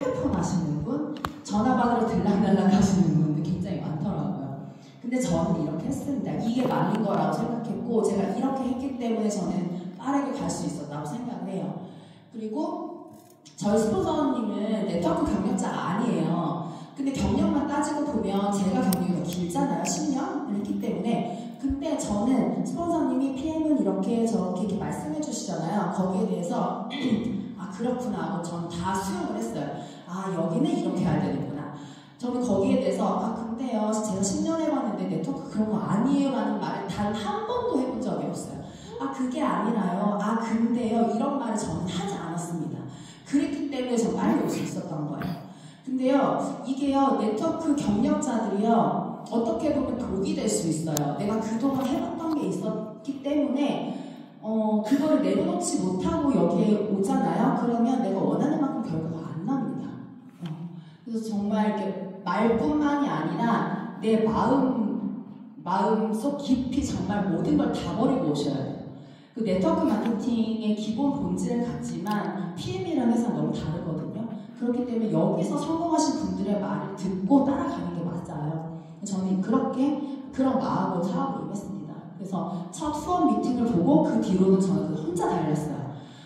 핸드폰 하시는 분, 전화받으러 들락날락 하시는 분들 굉장히 많더라고요. 근데 저는 이렇게 했습니다. 이게 맞는 거라고 생각했고 제가 이렇게 했기 때문에 저는 빠르게 갈 수 있었다고 생각을 해요. 그리고 저희 스폰서님은 네트워크 경력자가 아니에요. 근데 경력만 따지고 보면 제가 경력이 더 길잖아요. 10년을 했기 때문에. 근데 저는 스폰서님이 PM은 이렇게 저렇게 이렇게 말씀해 주시잖아요. 거기에 대해서 아 그렇구나 하고 저는 다 수용을 했어요. 아 여기는 이렇게 해야 되는구나. 저는 거기에 대해서 아 근데요 제가 10년 해봤는데 네트워크 그런 거 아니에요 라는 말을 단 한 번도 해본 적이 없어요. 아 그게 아니라요. 아 근데요 이런 말을 저는 하지 않았습니다. 그랬기 때문에 저 빨리 올 수 있었던 거예요. 근데요 이게요 네트워크 경력자들이요 어떻게 보면 독이 될 수 있어요. 내가 그동안 해봤던 게 있었기 때문에 그거를 내려놓지 못하고 여기에 오잖아요. 그러면 내가 원하는 만큼 결과가 안 납니다. 그래서 정말 이렇게 말뿐만이 아니라 내 마음속 깊이 정말 모든 걸 다 버리고 오셔야 돼요. 그 네트워크 마케팅의 기본 본질은 같지만 PM이라는 회사는 너무 다르거든요. 그렇기 때문에 여기서 성공하신 분들의 말을 듣고 따라가는 게 맞아요. 저는 그런 마음으로 사업을 임했습니다. 그래서 첫 수업 미팅을 보고 그 뒤로는 저는 혼자 달렸어요.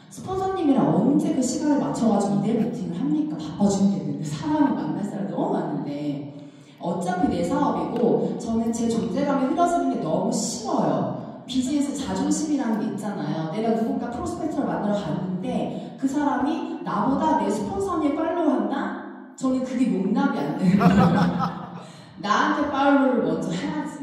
스폰서님이랑 언제 그 시간을 맞춰가지고 이대 미팅을 합니까? 바빠 죽겠는데 사람을 만날 사람이 너무 많은데 어차피 내 사업이고 저는 제 존재감이 흐려지는 게 너무 싫어요. 비즈니스 자존심이라는 게 있잖아요. 내가 누군가 프로스펙터를 만들어 갔는데 그 사람이 나보다 내 스폰서님 팔로우 한다? 저는 그게 용납이 안 되는 거예요. 나한테 팔로우를 먼저 해야지.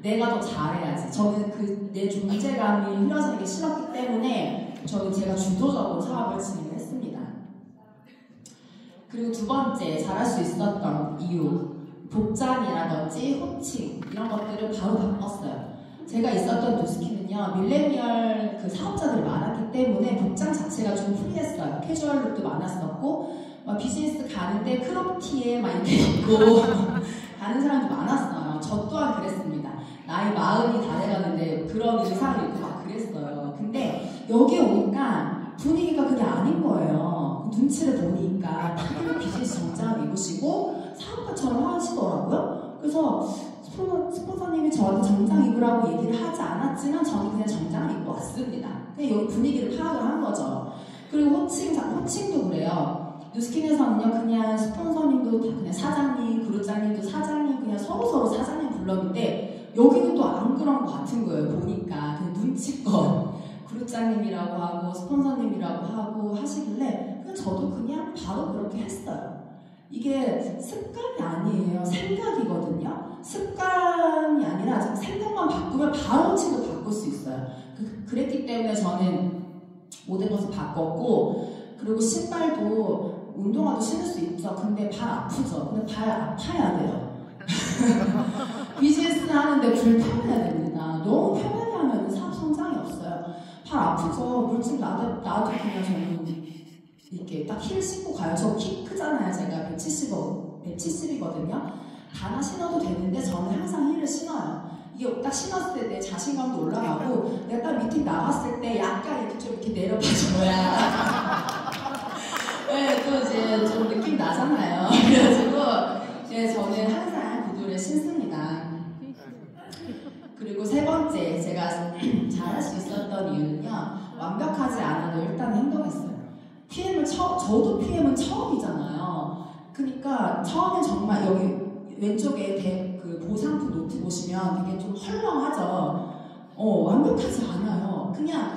내가 더 잘해야지. 저는 내 존재감이 흐려지는 게 싫었기 때문에 저는 제가 주도적으로 사업을 진행했습니다. 그리고 두 번째 잘할 수 있었던 이유, 복장이라든지 호칭 이런 것들을 바로 바꿨어요. 제가 있었던 뉴스킨은요 밀레니얼 그 사업자들이 많았기 때문에 복장 자체가 좀 프리했어요. 캐주얼 룩도 많았었고 비즈니스 가는데 크롭티에 막 이렇게 입고 가는 사람도 많았어요. 저 또한 그랬습니다. 나이 40이 다 돼가는데 그런 의상을 입고 막 그랬어요. 근데 여기 오니까 분위기가 그게 아닌 거예요. 눈치를 보니까 다들 비즈니스 정장을 입으시고 사업가처럼 하시더라고요. 그래서 스폰서님이 저한테 정장 입으라고 얘기를 하지 않았지만 저는 그냥 정장을 입고 왔습니다. 그냥 여기 분위기를 파악을 한 거죠. 그리고 호칭도 그래요. 뉴스킨에서는요 그냥 스폰서님도 다 그냥 사장님, 그룹장님도 사장님 그냥 서로 사장님 불렀는데 여기는 또 안 그런 것 같은 거예요. 보니까 그냥 눈치껏 그룹장님이라고 하고 스폰서님이라고 하고 하시길래 그냥 저도 그냥 바로 그렇게 했어요. 이게 습관이 아니에요. 생각이거든요. 습관이 아니라 생각만 바꾸면 바로 호칭도 바꿀 수 있어요. 그랬기 때문에 저는 모든 것을 바꿨고 그리고 신발도 운동화도 신을 수 있죠. 근데 발 아프죠. 근데 발 아파야 돼요. 비즈니스 하는데 불편해야 됩니다. 너무 편하게 하면 사업 성장이 없어요. 발 아프죠. 물집 나도 그냥 저는 이렇게 딱 힐 신고 가요. 저 키 크잖아요. 제가 170이거든요. 단화 신어도 되는데 저는 항상 힐을 신어요. 이게 딱 신었을 때 내 자신감도 올라가고 내가 딱 미팅 나갔을 때 약간 이렇게 좀 이렇게 내려봐줘야 네, 또 이제 좀 느낌 나잖아요. 그래가지고 이제 저는 항상 구두를 신습니다. 그리고 세 번째 제가 잘할 수 있었던 이유는요. 완벽하지 않아도 일단 행동했어요. 저도 PM은 처음이잖아요. 그러니까 처음엔 정말 여기 왼쪽에 그 보상품 노트 보시면 되게 좀 헐렁하죠. 완벽하지 않아요. 그냥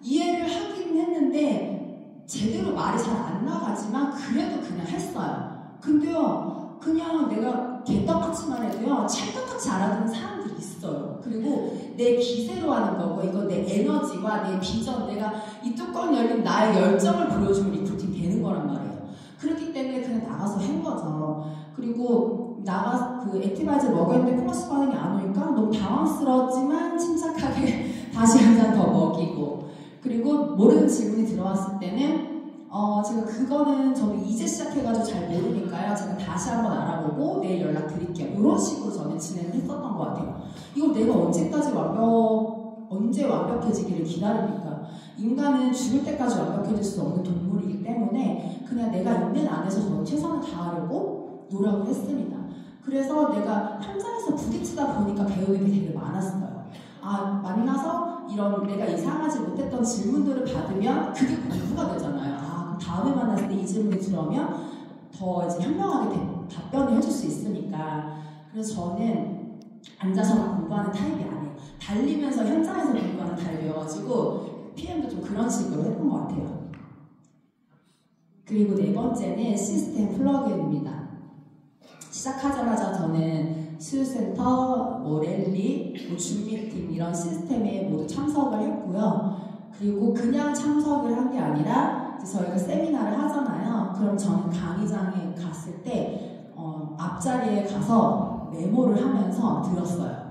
이해를 하긴 했는데 제대로 말이 잘 안 나가지만 그래도 그냥 했어요. 근데요 그냥 내가 개떡같이만 해도요 찰떡같이 알아듣는 사람들이 있어요. 그리고 내 기세로 하는 거고 이거 내 에너지와 내 비전, 내가 이 뚜껑 열린 나의 열정을 보여주면 리프팅 되는 거란 말이에요. 그렇기 때문에 그냥 나가서 한 거죠. 그리고 그 액티바이저 먹였는데 플러스 반응이 안 오니까 너무 당황스러웠지만 침착하게 다시 한 잔 더 먹이고 그리고 모르는 질문이 들어왔을 때는 제가 그거는 저는 이제 시작해가지고 잘 모르니까요. 제가 다시 한번 알아보고 내일 연락드릴게요. 이런 식으로 저는 진행을 했었던 것 같아요. 이거 내가 언제까지 언제 완벽해지기를 기다립니까? 인간은 죽을 때까지 완벽해질 수 없는 동물이기 때문에 그냥 내가 있는 안에서 저는 최선을 다하려고 노력을 했습니다. 그래서 내가 현장에서 부딪히다 보니까 배우는 게 되게 많았어요. 아, 만나서 이런 내가 이상하지 못했던 질문들을 받으면 그게 공부가 되잖아요. 아, 다음에 만났을 때 이 질문이 들어오면 더 이제 현명하게 답변을 해줄 수 있으니까. 그래서 저는 앉아서만 공부하는 타입이 아니에요. 달리면서 현장에서 공부하는 타입이어가지고 PM도 좀 그런 식으로 했던 것 같아요. 그리고 네 번째는 시스템 플러그인입니다. 시작하자마자 저는 수유센터, 랠리, 준비팀 이런 시스템에 모두 참석을 했고요. 그리고 그냥 참석을 한 게 아니라 저희가 세미나를 하잖아요. 그럼 저는 강의장에 갔을 때 앞자리에 가서 메모를 하면서 들었어요.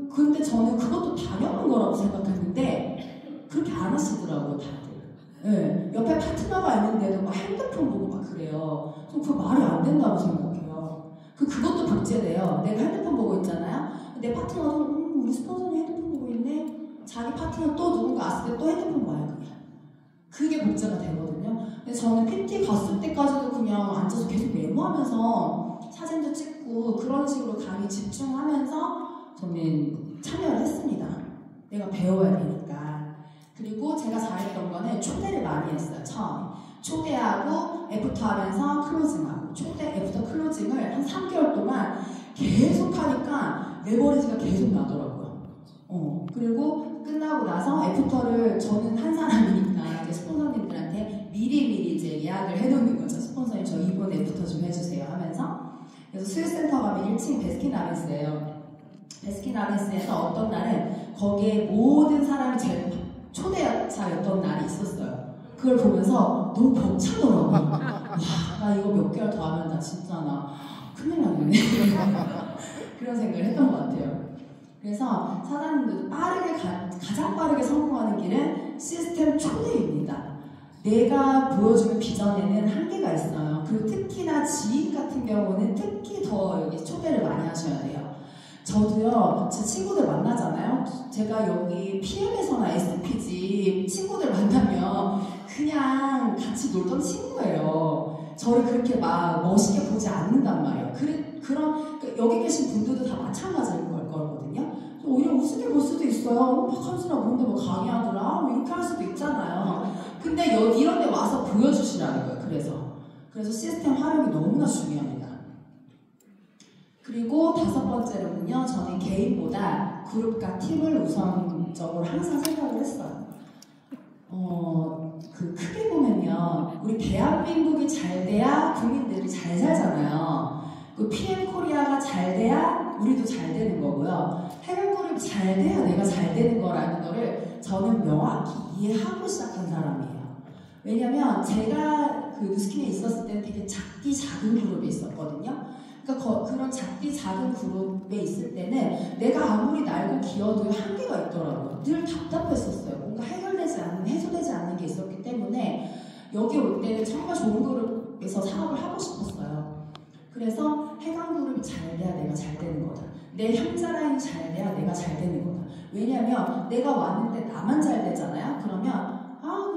근데 저는 그것도 당연한 거라고 생각했는데 그렇게 안 하시더라고요, 다들. 네, 옆에 파트너가 있는데도 막 핸드폰 보고 막 그래요. 저 그 말이 안 된다고 생각해요. 그것도 복제돼요. 내가 핸드폰 보고 있잖아요. 내 파트너도 우리 스폰서는 핸드폰 보고 있네. 자기 파트너 또 누군가 왔을 때 또 핸드폰 봐요, 그냥. 그게 복제가 되거든요. 근데 저는 PT 갔을 때까지도 그냥 앉아서 계속 메모하면서 사진도 찍고 그런 식으로 강의 집중하면서 저는 참여를 했습니다. 내가 배워야 되니까. 그리고 제가 잘했던 거는 초대를 많이 했어요, 처음에. 초대하고 애프터 하면서 클로징하고 초대 애프터 클로징을 한 3개월 동안 계속 하니까 레버리지가 계속 나더라고요. 그리고 끝나고 나서 애프터를 저는 한 사람이니까 이제 스폰서님들한테 미리 이제 예약을 해놓는 거죠. 스폰서님 저 이번 애프터 좀 해주세요 하면서. 그래서 수유센터 가면 1층 베스킨라빈스예요. 베스킨라빈스에서 어떤 날은 거기에 모든 사람이 제일 초대자였던 날이 있었어요. 그걸 보면서 너무 벅차더라고요. 와, 나 이거 몇 개월 더 하면 나 진짜 나 큰일 나겠네. 그런 생각을 했던 것 같아요. 그래서 사장님들도 가장 빠르게 성공하는 길은 시스템 초대입니다. 내가 보여주는 비전에는 한계가 있어요. 그리고 특히나 지인 같은 경우는 특히 더 여기 초대를 많이 하셔야 돼요. 저도요, 제 친구들 만나잖아요. 제가 여기 PM에서나 SPG 친구들 만나면 그냥 같이 놀던 친구예요. 저를 그렇게 막 멋있게 보지 않는단 말이에요. 여기 계신 분들도 다 마찬가지일 거거든요. 오히려 우습게 볼 수도 있어요. 박한수나 뭔데 뭐 강의하더라? 뭐 이렇게 할 수도 있잖아요. 근데 이런 데 와서 보여주시라는 거예요. 그래서 시스템 활용이 너무나 중요합니다. 그리고 5번째로는요, 저는 개인보다 그룹과 팀을 우선적으로 항상 생각을 했어요. 크게 보면요, 우리 대한민국이 잘 돼야 국민들이 잘 살잖아요. 그 PM 코리아가 잘 돼야 우리도 잘 되는 거고요. 해외그룹이 잘 돼야 내가 잘 되는 거라는 거를 저는 명확히 이해하고 시작한 사람이에요. 왜냐면 제가 그 누스킨에 있었을 때는 되게 작은 그룹에 있었거든요. 그러니까 그런 작은 그룹에 있을 때는 내가 아무리 날고 기어도 한계가 있더라고요. 늘 답답했었어요. 뭔가 해소되지 않는 게 있었기 때문에 여기 올 때는 정말 좋은 그룹에서 사업을 하고 싶었어요. 그래서 해강 그룹이 잘 돼야 내가 잘 되는 거다. 내 현자 라인이 잘 돼야 내가 잘 되는 거다. 왜냐면 내가 왔는데 나만 잘 되잖아요. 그러면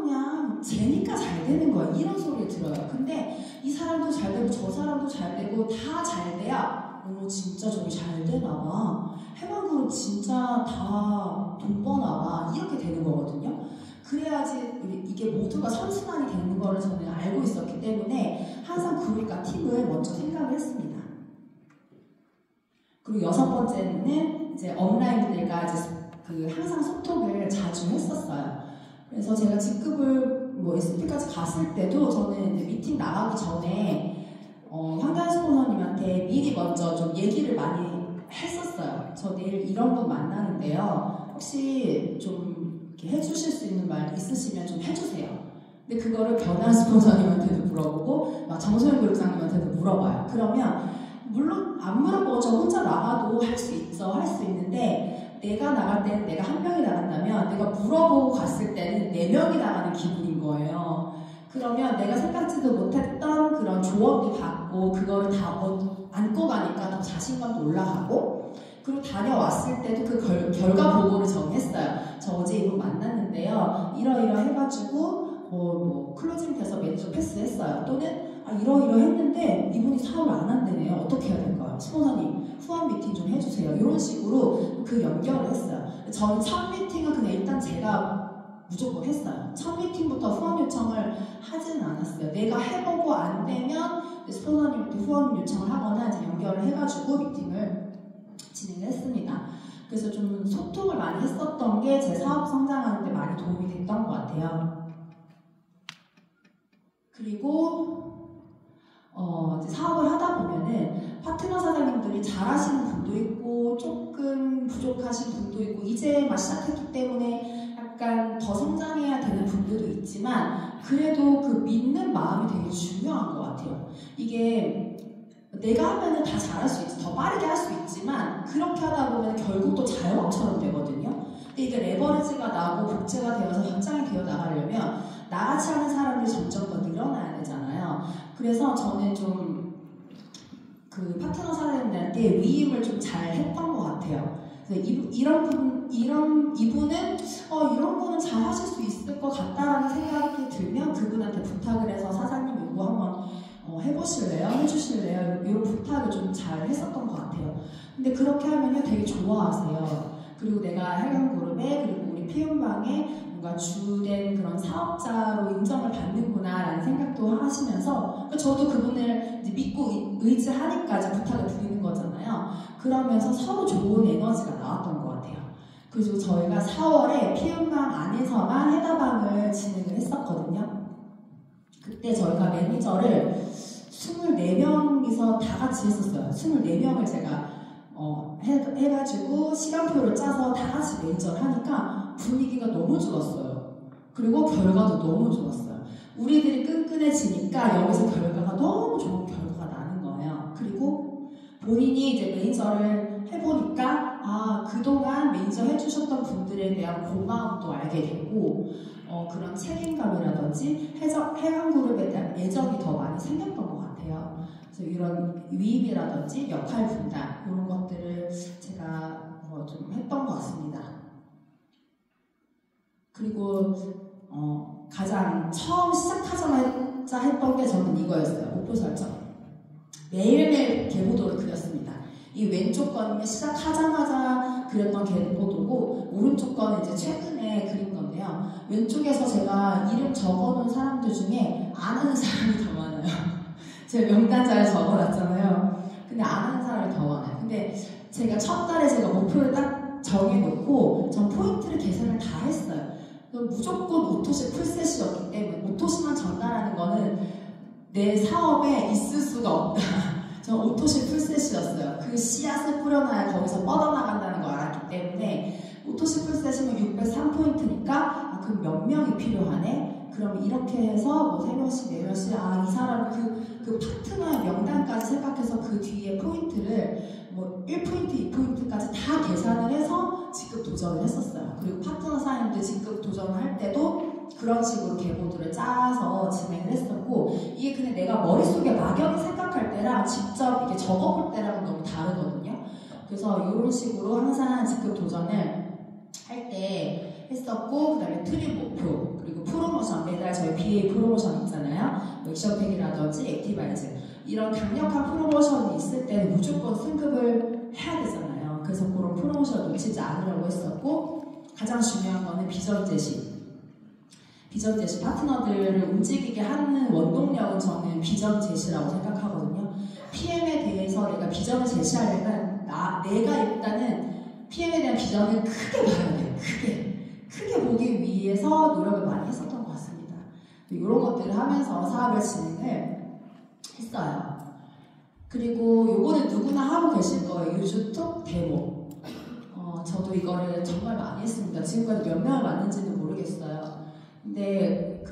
그냥 쟤니까 잘 되는 거야. 이런 소리를 들어요. 근데 이 사람도 잘 되고 저 사람도 잘 되고 다 잘 돼야 진짜 저기 잘 되나 봐. 해방그룹 진짜 다 돈 버나 봐. 이렇게 되는 거거든요. 그래야지 이게 모두가 선순환이 되는 거를 저는 알고 있었기 때문에 항상 그룹과 팀을 먼저 생각을 했습니다. 그리고 6번째는 이제 업라인들과 이제 항상 소통을 자주 했었어요. 그래서 제가 직급을 SP까지 갔을 때도 저는 이제 미팅 나가기 전에 황다현 스폰서님한테 미리 먼저 좀 얘기를 많이 했었어요. 저 내일 이런 분 만나는데요. 혹시 좀 이렇게 해주실 수 있는 말 있으시면 좀 해주세요. 근데 그거를 변한 스폰서님한테도 물어보고 정소영 그룹장님한테도 물어봐요. 그러면 물론 안 물어보고 저 혼자 나가도 할 수 있는데 내가 나갈 때는 내가 한 명이 나간다면 내가 물어보고 갔을 때는 4명이 나가는 기분인 거예요. 그러면 내가 생각지도 못했던 그런 조언도 받고 그거를 다 안고 가니까 더 자신감도 올라가고 그리고 다녀왔을 때도 그 결과 보고를 정했어요. 저 어제 이분 만났는데요. 이러이러 해가지고 뭐 클로징 돼서 매니저 패스했어요. 또는 이러이러 했는데 이분이 사업을 안 한다네요. 어떻게 해야 될까요? 스폰서님 후원 미팅 좀 해주세요. 이런 식으로 그 연결을 했어요. 저는 첫 미팅은 그냥 일단 제가 무조건 했어요. 첫 미팅부터 후원 요청을 하지는 않았어요. 내가 해보고 안 되면 스폰서님한테 후원 요청을 하거나 이제 연결을 해가지고 미팅을 진행을 했습니다. 그래서 좀 소통을 많이 했었던 게 제 사업 성장하는 데 많이 도움이 됐던 것 같아요. 그리고 이제 사업을 하다 보면은 파트너 사장님들이 잘하시는 분도 있고 조금 부족하신 분도 있고 이제 막 시작했기 때문에 약간 더 성장해야 되는 분들도 있지만 그래도 그 믿는 마음이 되게 중요한 것 같아요. 이게 내가 하면은 다 잘할 수 있지, 더 빠르게 할 수 있지만 그렇게 하다 보면 결국 또 자영업처럼 되거든요. 근데 이게 레버리지가 나고 복제가 되어서 확장이 되어 나가려면 나같이 하는 사람들이 점점 더 늘어나야 되잖아요. 그래서 저는 좀 그 파트너 사장님들한테 위임을 좀 잘 했던 것 같아요. 그래서 이분은 이런 거는 잘 하실 수 있을 것 같다라는 생각이 들면 그분한테 부탁을 해서 사장님 이거 한번 해보실래요? 해주실래요? 이런 부탁을 좀 잘 했었던 것 같아요. 근데 그렇게 하면요 되게 좋아하세요. 그리고 내가 헬강그룹에 그리고 우리 피움방에 뭔가 주된 그런 사업자로 인정을 받는구나 라는 생각도 하시면서 저도 그분을 이제 믿고 의지하니까 이제 부탁을 드리는 거잖아요. 그러면서 서로 좋은 에너지가 나왔던 것 같아요. 그리고 저희가 4월에 피움방 안에서만 해다방을 진행을 했었거든요. 그때 저희가 매니저를 24명이서 다 같이 했었어요. 24명을 제가 해가지고 시간표를 짜서 다 같이 매니저를 하니까 분위기가 너무 좋았어요. 그리고 결과도 너무 좋았어요. 우리들이 끈끈해지니까 여기서 결과가 너무 좋은 결과가 나는 거예요. 그리고 본인이 이제 매니저를 해보니까 그동안 매니저 해주셨던 분들에 대한 고마움도 알게 되고 그런 책임감이라든지 해강그룹에 대한 애정이 더 많이 생겼던 것 같아요. 그래서 이런 위임이라든지 역할 분담 이런 것들을 제가 좀 했던 것 같습니다. 그리고 가장 처음 시작하자마자 했던 게 저는 이거였어요. 목표 설정. 매일매일 계보도를 그렸습니다. 이 왼쪽 거는 시작하자마자 그렸던 계보도고 오른쪽 거는 이제 최근에 그린 건데요. 왼쪽에서 제가 이름 적어놓은 사람들 중에 안 하는 사람이 더 많아요. 제가 명단자에 적어놨잖아요. 근데 안 하는 사람이 더 많아요. 근데 제가 첫 달에 제가 목표를 딱 정해놓고 전 포인트를 계산을 다 했어요. 무조건 오토시 풀셋이었기 때문에 오토시만 전달하는 거는 내 사업에 있을 수가 없다. 전 오토시 풀셋이었어요. 그 씨앗을 뿌려놔야 거기서 뻗어나간다는 걸 알았기 때문에 오토시 풀셋이면 603포인트니까 그럼 몇 명이 필요하네? 그럼 이렇게 해서 뭐 3명씩 4명씩 이 사람 그 파트너의 명단까지 생각해서 그 뒤에 포인트를 뭐 1포인트, 2포인트까지 다 계산을 해서 직급 도전을 했었어요. 그리고 파트너 사장님들 직급 도전을 할 때도 그런 식으로 계보들을 짜서 진행을 했었고 이게 그냥 내가 머릿속에 막연히 생각할 때랑 직접 이렇게 적어볼 때랑은 너무 다르거든요. 그래서 이런 식으로 항상 직급 도전을 할 때 했었고 그 다음에 트립 목표 그리고 프로모션 매달 저희 BA 프로모션 있잖아요. 액션팩이라든지 액티바이즈 이런 강력한 프로모션이 있을 때는 무조건 승급을 해야 되잖아요. 그래서 그런 프로모션 놓치지 않으려고 했었고 가장 중요한 거는 비전 제시 파트너들을 움직이게 하는 원동력은 저는 비전 제시라고 생각하거든요. PM에 대해서 내가 비전을 제시하려면 내가 일단은 PM에 대한 비전을 크게 봐야 돼요. 크게 보기 위해서 노력을 많이 했었던 것 같습니다. 이런 것들을 하면서 사업을 진행을 했어요. 그리고 요거는 누구나 하고 계실 거예요. 유주톡 데모. 저도 이거를 정말 많이 했습니다. 지금까지 몇 명을 만든지는 모르겠어요. 근데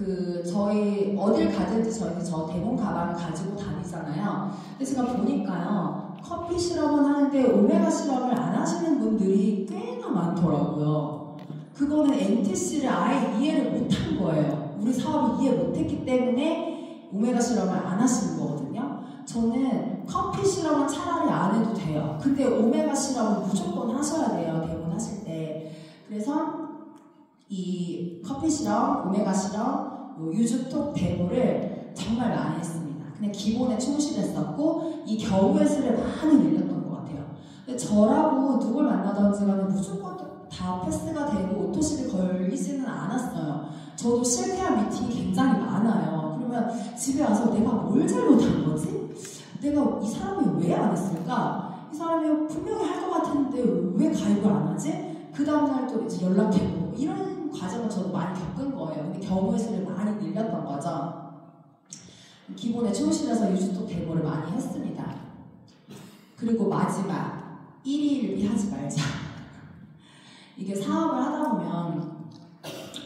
저희 어딜 가든지 저희는 저 데몬 가방을 가지고 다니잖아요. 근데 제가 보니까요. 커피 실험은 하는데 오메가 실험을 안 하시는 분들이 꽤나 많더라고요. 그거는 MTC를 아예 이해를 못한 거예요. 우리 사업을 이해 못했기 때문에 오메가 실험을 안 하시는 거거든요. 저는 커피 실험은 차라리 안 해도 돼요. 근데 오메가 실험은 무조건 하셔야 돼요. 대본 하실 때. 그래서 이 커피 실험, 오메가 실험, 유주톡 데모를 정말 많이 했습니다. 그냥 기본에 충실했었고 이 경우의 수를 많이 늘렸던 것 같아요. 근데 저라고 누굴 만나든지 간에 무조건 다 패스가 되고 오토십이 걸리지는 않았어요. 저도 실패한 미팅이 굉장히 많아요. 그러면 집에 와서 내가 뭘 잘못한 거지? 내가 이 사람이 왜 안 했을까? 이 사람이 분명히 할 것 같았는데 왜 가입을 안 하지? 그 다음날 또 이제 연락해보고 이런 과정을 저도 많이 겪은 거예요. 근데 경우의 수를 많이 늘렸던 거죠. 기본에 충실해서 유주톡 데모를 많이 했습니다. 그리고 마지막 1위 1비 하지 말자. 이게 사업을 하다 보면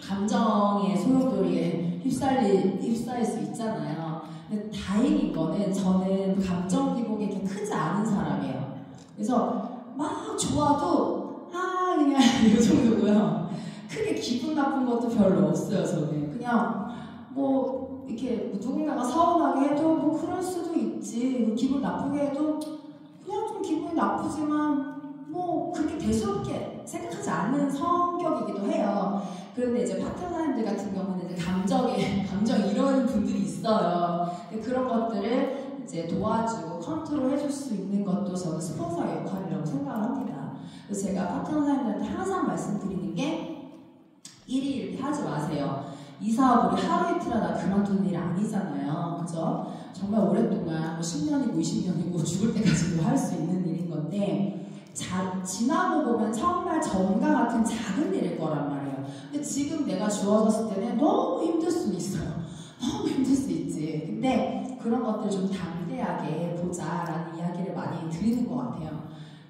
감정의 소용돌이에 휩싸일 수 있잖아요. 근데 다행인 거는 저는 감정 기복이 이렇게 크지 않은 사람이에요. 그래서 막 좋아도 그냥 이 정도고요. 크게 기분 나쁜 것도 별로 없어요. 저는 그냥 뭐 이렇게 누군가가 서운하게 해도 뭐 그럴 수도 있지. 기분 나쁘게 해도 그냥 좀 기분이 나쁘지만 뭐 그렇게 대수롭게 생각하지 않는 성격이기도 해요. 그런데 이제 파트너사님들 같은 경우는 이제 감정 이런 분들이 있어요. 그런 것들을 이제 도와주고 컨트롤 해줄 수 있는 것도 저는 스폰서의 역할이라고 생각을 합니다. 그래서 제가 파트너사님들한테 항상 말씀드리는 게 1위 1비 하지 마세요. 이 사업 우리 하루 이틀 하다 그만두는 일 아니잖아요. 그죠? 정말 오랫동안 뭐 10년이고 20년이고 죽을 때까지도 할 수 있는 일인 건데 지나고 보면 정말 전과 같은 작은 일일 거란 말이에요. 근데 지금 내가 주어졌을 때는 너무 힘들 수 있어요. 너무 힘들 수 있지. 근데 그런 것들 좀 담대하게 보자라는 이야기를 많이 드리는 것 같아요.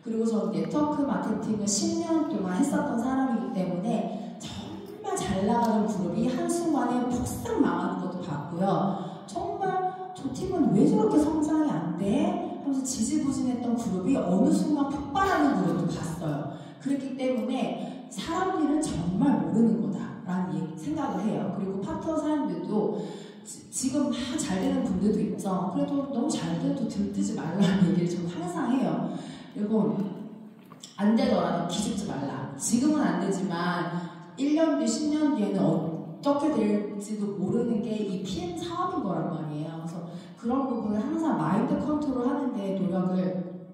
그리고 저는 네트워크 마케팅을 10년 동안 했었던 사람이기 때문에 정말 잘 나가는 그룹이 한순간에 폭삭 망하는 것도 봤고요. 정말 저 팀은 왜 저렇게 성장이 안 돼? 하면서 지지부진했던 그룹이 어느 순간 폭발하는 그룹도 봤어요. 그렇기 때문에 사람 일은 정말 모르는 거다라는 생각을 해요. 그리고 파트너 사람들도 지금 잘 되는 분들도 있죠. 그래도 너무 잘 돼도 들뜨지 말라는 얘기를 저는 항상 해요. 그리고 안 되더라도 기죽지 말라. 지금은 안 되지만 1년 뒤, 10년 뒤에는 어떻게 될지도 모르는 게 이 PM 사업인 거란 말이에요. 그래서 그런 부분을 항상 마인드 컨트롤 하는데 노력을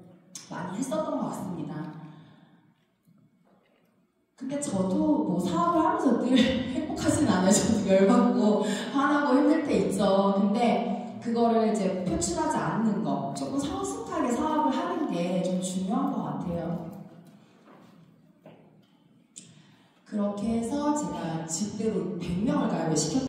많이 했었던 것 같습니다. 근데 저도 뭐 사업을 하면서 늘 행복하진 않아요. 저도 열받고 화나고 힘들 때 있죠. 근데 그거를 이제 표출하지 않는 거, 조금 성숙하게 사업을 하는 게 좀 중요한 것 같아요. 그렇게 해서 제가 집대로 100명을 가입을 시켰어요.